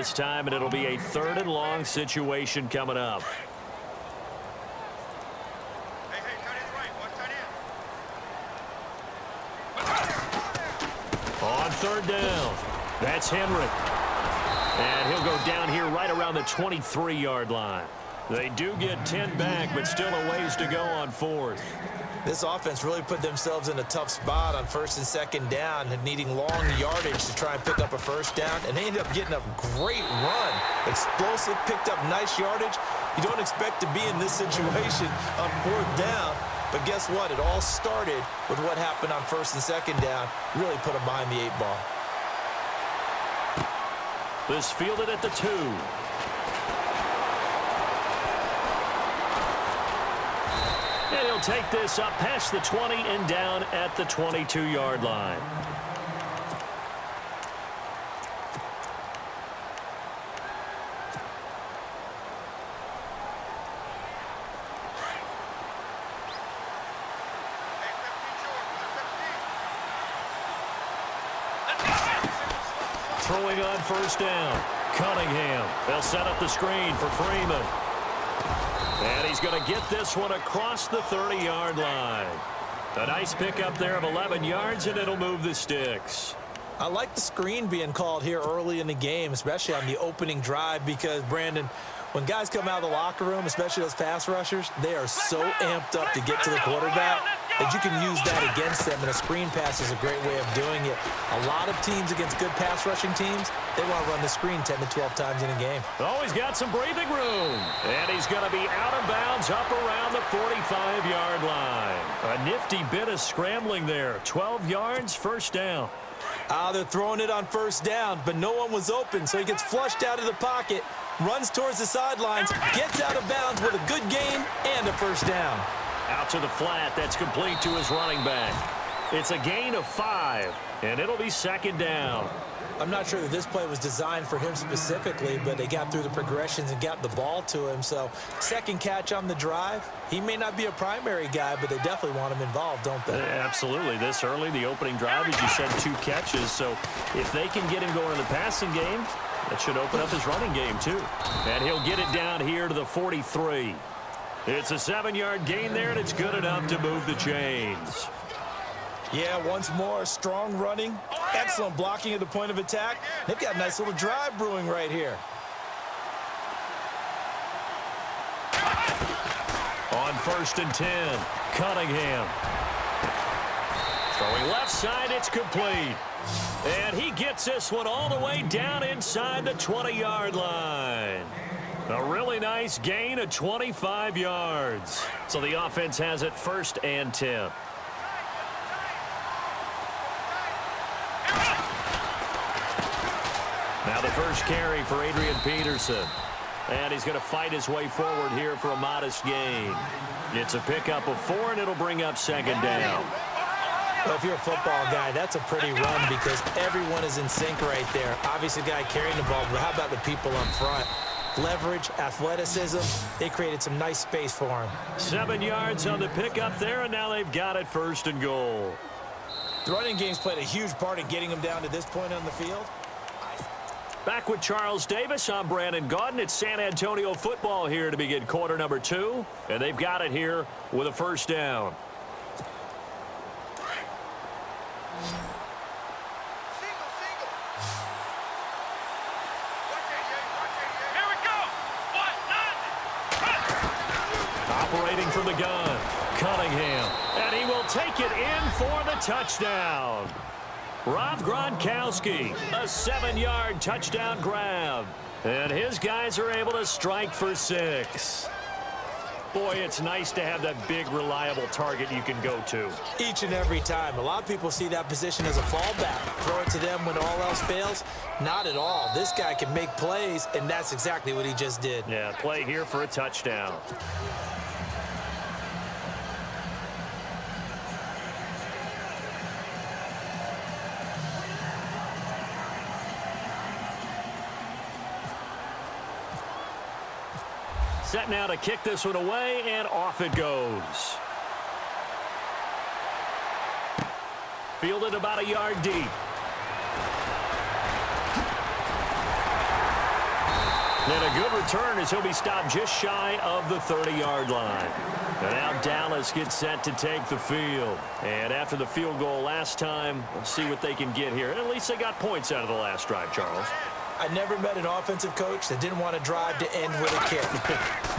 this time, and it'll be a 3rd and long situation coming up. On 3rd down, that's Henry. And he'll go down here right around the 23-yard line. They do get 10 back, but still a ways to go on 4th. This offense really put themselves in a tough spot on 1st and 2nd down and needing long yardage to try and pick up a 1st down, and they ended up getting a great run. Explosive, picked up nice yardage. You don't expect to be in this situation on 4th down, but guess what? It all started with what happened on 1st and 2nd down. Really put them behind the 8 ball. This fielded at the 2. And he'll take this up past the 20 and down at the 22-yard line. Throwing on 1st down. Cunningham. They'll set up the screen for Freeman. And he's going to get this one across the 30-yard line. A nice pickup there of 11 yards, and it'll move the sticks. I like the screen being called here early in the game, especially on the opening drive, because, Brandon, when guys come out of the locker room, especially those pass rushers, they are so amped up to get to the quarterback that you can use that against them, and a screen pass is a great way of doing it. A lot of teams against good pass rushing teams, they want to run the screen 10 to 12 times in a game. Oh, he's got some breathing room. And he's going to be out of bounds up around the 45-yard line. A nifty bit of scrambling there. 12 yards, 1st down. They're throwing it on 1st down, but no one was open, so he gets flushed out of the pocket, runs towards the sidelines, gets out of bounds with a good gain and a 1st down. Out to the flat. That's complete to his running back. It's a gain of 5, and it'll be 2nd down. I'm not sure that this play was designed for him specifically, but they got through the progressions and got the ball to him. So 2nd catch on the drive. He may not be a primary guy, but they definitely want him involved, don't they? Absolutely. This early, the opening drive, as you said, 2 catches. So if they can get him going in the passing game, that should open up his running game too. And he'll get it down here to the 43. It's a 7-yard gain there, and it's good enough to move the chains. Yeah, once more, strong running, excellent blocking at the point of attack. They've got a nice little drive brewing right here. On 1st and 10, Cunningham. Throwing left side, it's complete. And he gets this one all the way down inside the 20-yard line. A really nice gain of 25 yards. So the offense has it 1st and 10. Now the first carry for Adrian Peterson. And he's going to fight his way forward here for a modest gain. It's a pickup of 4, and it'll bring up 2nd down. Well, if you're a football guy, that's a pretty run because everyone is in sync right there. Obviously, the guy carrying the ball, but how about the people up front? Leverage, athleticism, they created some nice space for him. 7 yards on the pickup there, and now they've got it 1st and goal. The running game's played a huge part in getting them down to this point on the field. Back with Charles Davis, I'm Brandon Gaudin. It's San Antonio football here to begin quarter number 2, and they've got it here with a 1st down. Operating from the gun, Cunningham, and he will take it in for the touchdown. Rob Gronkowski, a 7-yard touchdown grab. And his guys are able to strike for 6. Boy, it's nice to have that big, reliable target you can go to. Each and every time. A lot of people see that position as a fallback. Throw it to them when all else fails. Not at all. This guy can make plays, and that's exactly what he just did. Yeah, play here for a touchdown. Set now to kick this one away, and off it goes. Fielded about a yard deep. And a good return as he'll be stopped just shy of the 30-yard line. And now Dallas gets set to take the field. And after the field goal last time, we'll see what they can get here. At least they got points out of the last drive, Charles. I never met an offensive coach that didn't want to drive to end with a kick.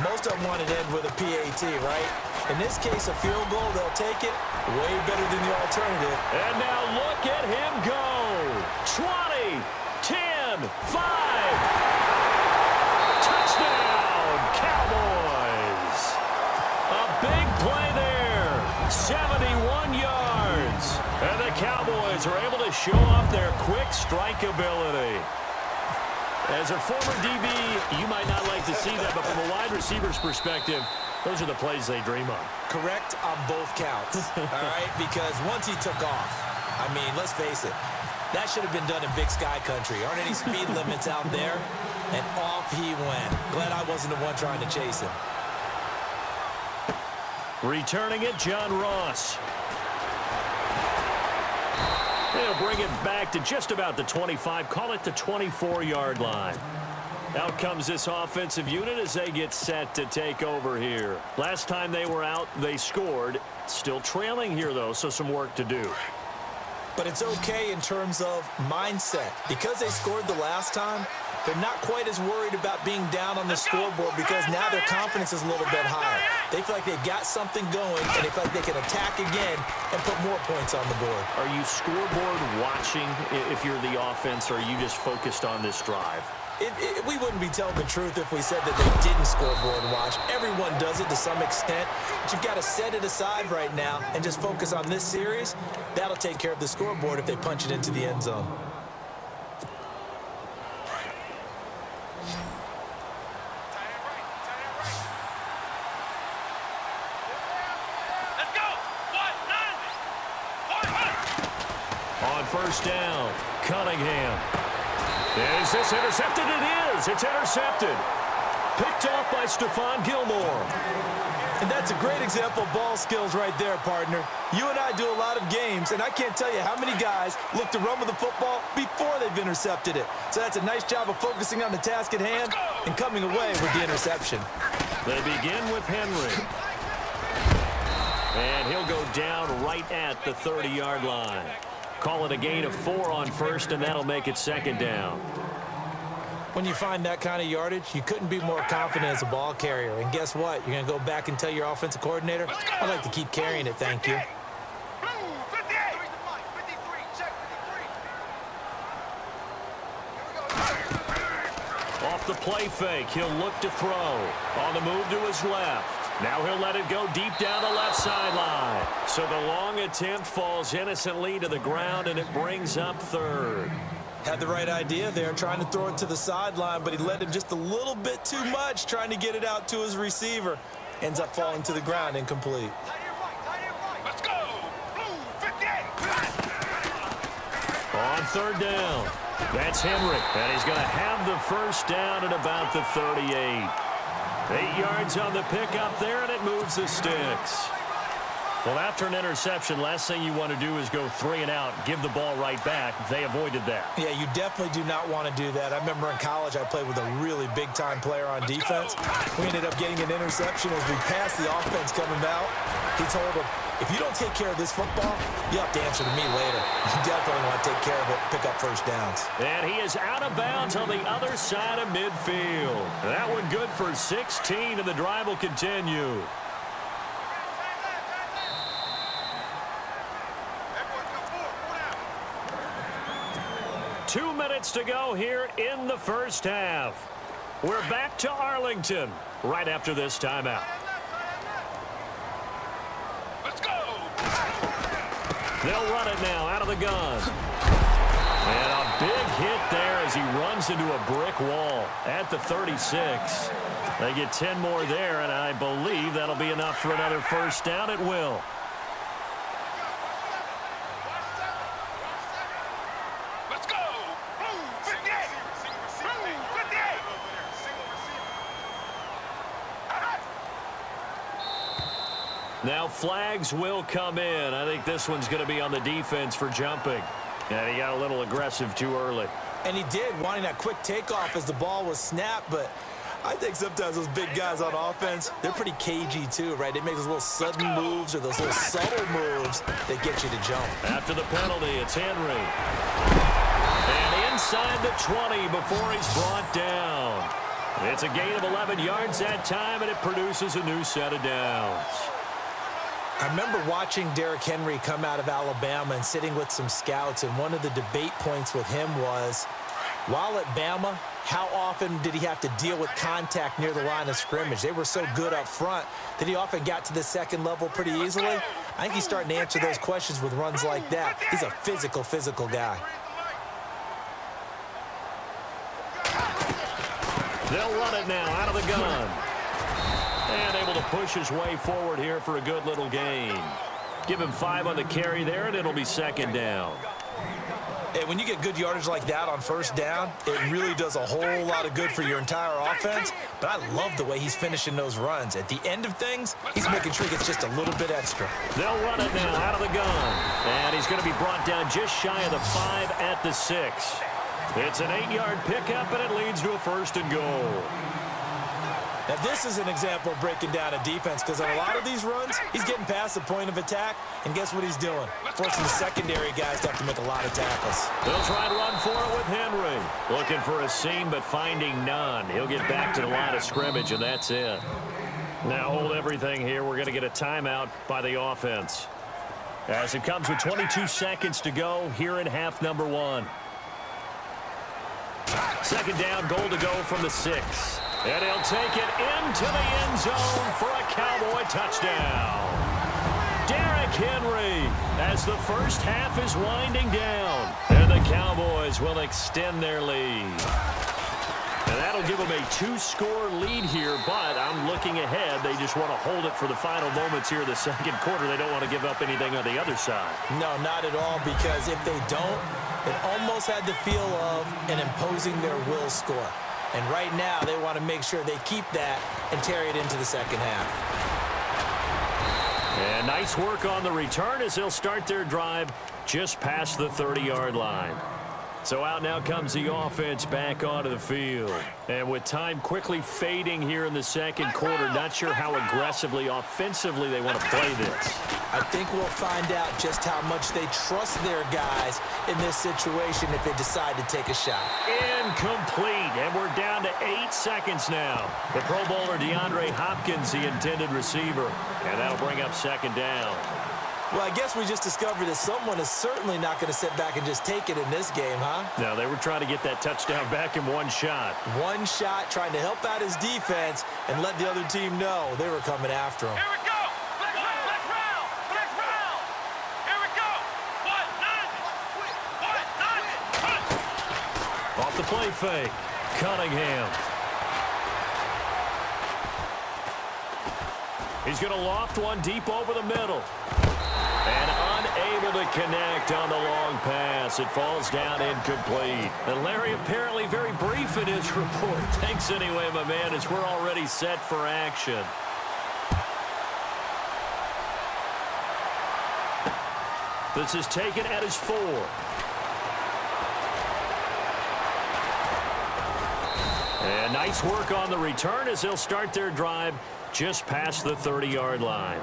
Most of them want to end with a PAT, right? In this case, a field goal, they'll take it way better than the alternative. And now look at him go. 20, 10, 5. Touchdown, Cowboys. A big play there. 71 yards. And the Cowboys are able to show off their quick strike ability. As a former DB, you might not like to see that, but from a wide receiver's perspective, those are the plays they dream of. Correct on both counts, all right? Because once he took off, I mean, let's face it, that should have been done in Big Sky Country. Aren't any speed limits out there? And off he went. Glad I wasn't the one trying to chase him. Returning it, John Ross. They'll bring it back to just about the 25, call it the 24-yard line. Out comes this offensive unit as they get set to take over here. Last time they were out, they scored. Still trailing here, though, so some work to do. But it's okay in terms of mindset. Because they scored the last time, they're not quite as worried about being down on the scoreboard because now their confidence is a little bit higher. They feel like they've got something going, and they feel like they can attack again and put more points on the board. Are you scoreboard watching if you're the offense, or are you just focused on this drive? We wouldn't be telling the truth if we said that they didn't scoreboard watch. Everyone does it to some extent, but you've got to set it aside right now and just focus on this series. That'll take care of the scoreboard if they punch it into the end zone. On first down, Cunningham. Is this intercepted? It is. It's intercepted. Picked off by Stephon Gilmore. And that's a great example of ball skills right there, partner. You and I do a lot of games, and I can't tell you how many guys look to run with the football before they've intercepted it. So that's a nice job of focusing on the task at hand and coming away with the interception. They begin with Henry. And he'll go down right at the 30-yard line. Call it a gain of 4 on first, and that'll make it second down. When you find that kind of yardage, you couldn't be more confident as a ball carrier. And guess what? You're going to go back and tell your offensive coordinator, I'd like to keep carrying it, thank you. Off the play fake, he'll look to throw. On the move to his left. Now he'll let it go deep down the left sideline. So the long attempt falls innocently to the ground, and it brings up third. Had the right idea there, trying to throw it to the sideline, but he let him just a little bit too much, trying to get it out to his receiver. Ends up falling to the ground, incomplete. Let's go! Blue 58! On third down, that's Henry, and he's going to have the first down at about the 38. 8 yards on the pickup there, and it moves the sticks. Well, after an interception, last thing you want to do is go 3 and out, give the ball right back. They avoided that. Yeah, you definitely do not want to do that. I remember in college I played with a really big-time player on defense. We ended up getting an interception as we passed the offense coming out. He told him, if you don't take care of this football, you have to answer to me later. You definitely want to take care of it, pick up first downs. And he is out of bounds on the other side of midfield. That one good for 16, and the drive will continue. Two minutes to go here in the first half. We're back to Arlington right after this timeout. Let's go! They'll run it now out of the gun. And a big hit there as he runs into a brick wall at the 36. They get 10 more there, and I believe that'll be enough for another first down. It will. Let's go! Blue 58! Blue 58! Now flags will come in. I think this one's going to be on the defense for jumping. And he got a little aggressive too early. And he did, wanting that quick takeoff as the ball was snapped, but I think sometimes those big guys on offense, they're pretty cagey too, right? They make those little sudden moves or those little subtle moves that get you to jump. After the penalty, it's Henry. And inside the 20 before he's brought down. It's a gain of 11 yards that time, and it produces a new set of downs. I remember watching Derrick Henry come out of Alabama and sitting with some scouts, and one of the debate points with him was, while at Bama, how often did he have to deal with contact near the line of scrimmage? They were so good up front that he often got to the second level pretty easily. I think he's starting to answer those questions with runs like that. He's a physical guy. They'll run it now out of the gun. And able to push his way forward here for a good little gain. Give him 5 on the carry there, and it'll be second down. And when you get good yardage like that on first down, it really does a whole lot of good for your entire offense. But I love the way he's finishing those runs. At the end of things, he's making sure he gets just a little bit extra. They'll run it now out of the gun. And he's going to be brought down just shy of the 5 at the 6. It's an 8-yard pickup, and it leads to a first and goal. Now, this is an example of breaking down a defense, because on a lot of these runs, he's getting past the point of attack, and guess what he's doing? Forcing the secondary guys to have to make a lot of tackles. They'll try and run for it with Henry. Looking for a seam, but finding none. He'll get back to the line of scrimmage, and that's it. Now hold everything here. We're going to get a timeout by the offense, as it comes with 22 seconds to go here in half number 1. Second down, goal to go from the 6. And he'll take it into the end zone for a Cowboy touchdown. Derrick Henry, as the first half is winding down. And the Cowboys will extend their lead. And that'll give them a 2-score lead here, but I'm looking ahead. They just want to hold it for the final moments here in the second quarter. They don't want to give up anything on the other side. No, not at all, because if they don't, it almost had the feel of an imposing their will score. And right now, they want to make sure they keep that and carry it into the second half. And nice work on the return as they'll start their drive just past the 30-yard line. So out now comes the offense back onto the field. And with time quickly fading here in the second quarter, not sure how aggressively, offensively they want to play this. I think we'll find out just how much they trust their guys in this situation if they decide to take a shot. Incomplete, and we're down to 8 seconds now. The Pro Bowler DeAndre Hopkins, the intended receiver, and that'll bring up second down. Well, I guess we just discovered that someone is certainly not going to sit back and just take it in this game, huh? No, they were trying to get that touchdown back in one shot. One shot, trying to help out his defense and let the other team know they were coming after him. Here we go. Flex round. Flex round. Here we go. What? None. Off the play fake. Cunningham. He's going to loft one deep over the middle. And unable to connect on the long pass. It falls down incomplete. And Larry apparently very brief in his report. Thanks anyway, my man, as we're already set for action. This is taken at his 4. And nice work on the return as they'll start their drive just past the 30-yard line.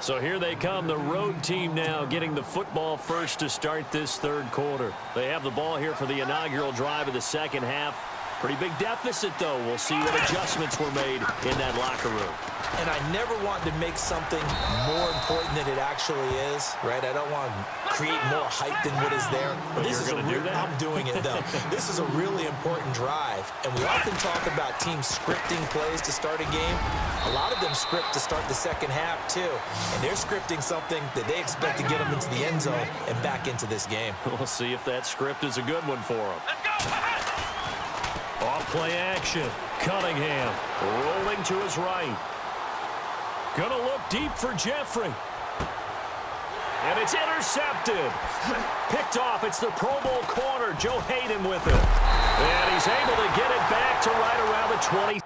So here they come, the road team now getting the football first to start this third quarter. They have the ball here for the inaugural drive of the second half. Pretty big deficit, though. We'll see what adjustments were made in that locker room. And I never want to make something more important than it actually is, right? I don't want to create more hype than what is there. But this is I'm doing it, though. This is a really important drive. And we often talk about teams scripting plays to start a game. A lot of them script to start the second half, too. And they're scripting something that they expect to get them into the end zone and back into this game. We'll see if that script is a good one for them. Let's go. Off play action. Cunningham rolling to his right. Gonna look deep for Jeffrey. And it's intercepted. Picked off. It's the Pro Bowl corner. Joe Hayden with it. And he's able to get it back to right around the 20.